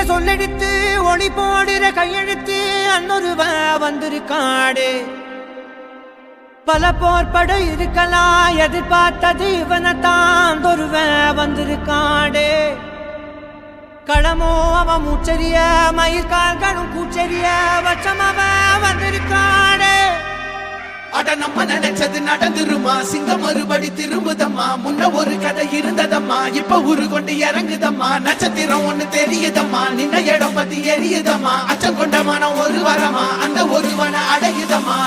சொல்லெடுத்து ஒளி போடுற கையெழுத்து அன்னொருவ வந்திருக்காடு பல போர்பட இருக்கலாம் எதிர்பார்த்தது இவனைத்தான் ஒருவ வந்திருக்காடு களமோ அவன் மூச்சரிய மயிர்கால்களும் கூச்சரிய வச்சம் அவன் வந்திருக்காடு அட நம்ம நினைச்சது நடந்துருமா சிங்கம் மறுபடி திரும்புதம்மா முன்ன ஒரு கதை இருந்ததம்மா இப்ப உரு கொண்டு இறங்குதம்மா நட்சத்திரம் ஒண்ணு தெரியுதம்மா நின்ன இடம் பத்தி எரியுதம்மா அச்சம் கொண்ட மனம் ஒரு வரமா அந்த ஒருவனை அடையுதம்மா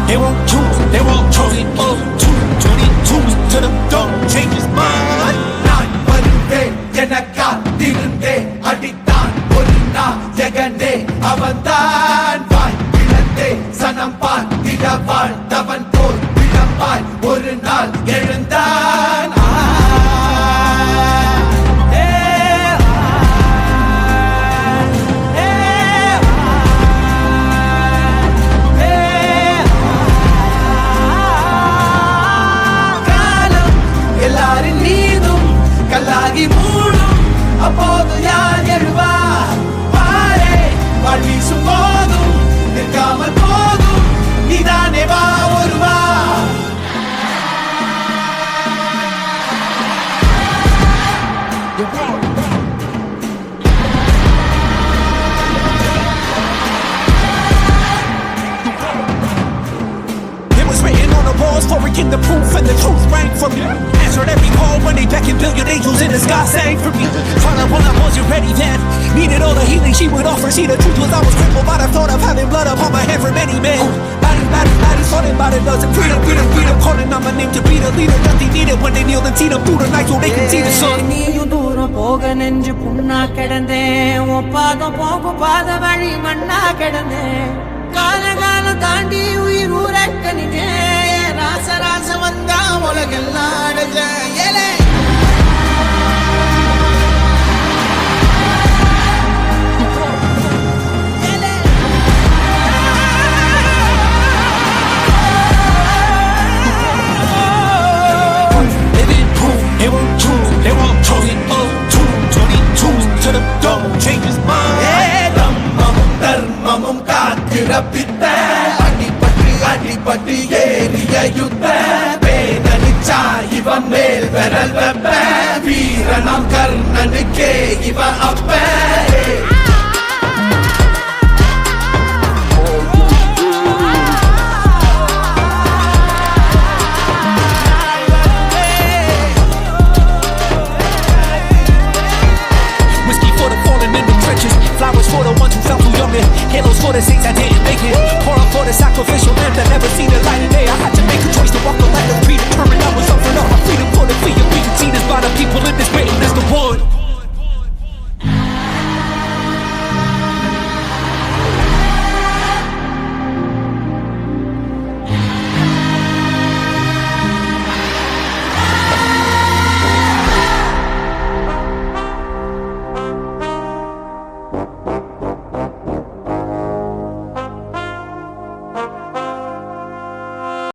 They won't choose, they won't choose it. 22 to the dome, change his mind. நான் வருவேன் எனக்கா திருந்தே அடித்தான் ஒரு நாள் ஜெகனே அவன்தான் வாய் இழந்தே சனம் பார்த்திட வாழ்ந்தவன் போல் விளம்பாய் ஒரு நாள் எழுந்தான் கல்லாகி மூடும் அப்போது யார் எழுவா பாரே வாழ் வீசும் போதும் நிற்காமல் போதும் நீதானே வா ஒருவா Written on the walls for a king, the proof and the truth rang from me. Answered every call when they beckoned, billion angels in the sky sang for me. Trying to when I wasn't ready then, needed all the healing she would offer. See, the truth was I was crippled by the thought of having blood upon my head for many men. Body, sorted by the dozen. Freedom, calling on my name to be the leader that they needed when they kneel and see them through the night so they can see the sun. நீயும் தூரம் போக நெஞ்சு புண்ணா கிடந்தேன் ஒப்பாதம் போகும் பாத வழி மண்ணா கிடந்தேன் காலகாலம் தாண்டி உயிர் ஊரக்கணிதே ராச வந்தா உலகெல்லாம் அடைஞ்ச ஏலே They won't choose, they won't choose it. 22 to the dome, change his mind. தம்மமும் தர்மமும் காத்திரப்பித்த அடிபட்டு ஏறிய யுத்த வேதனிச்சா இவன் மேல் விரல் வெப்ப வீரனாம் கர்ணனுக்கே இவன் அப்ப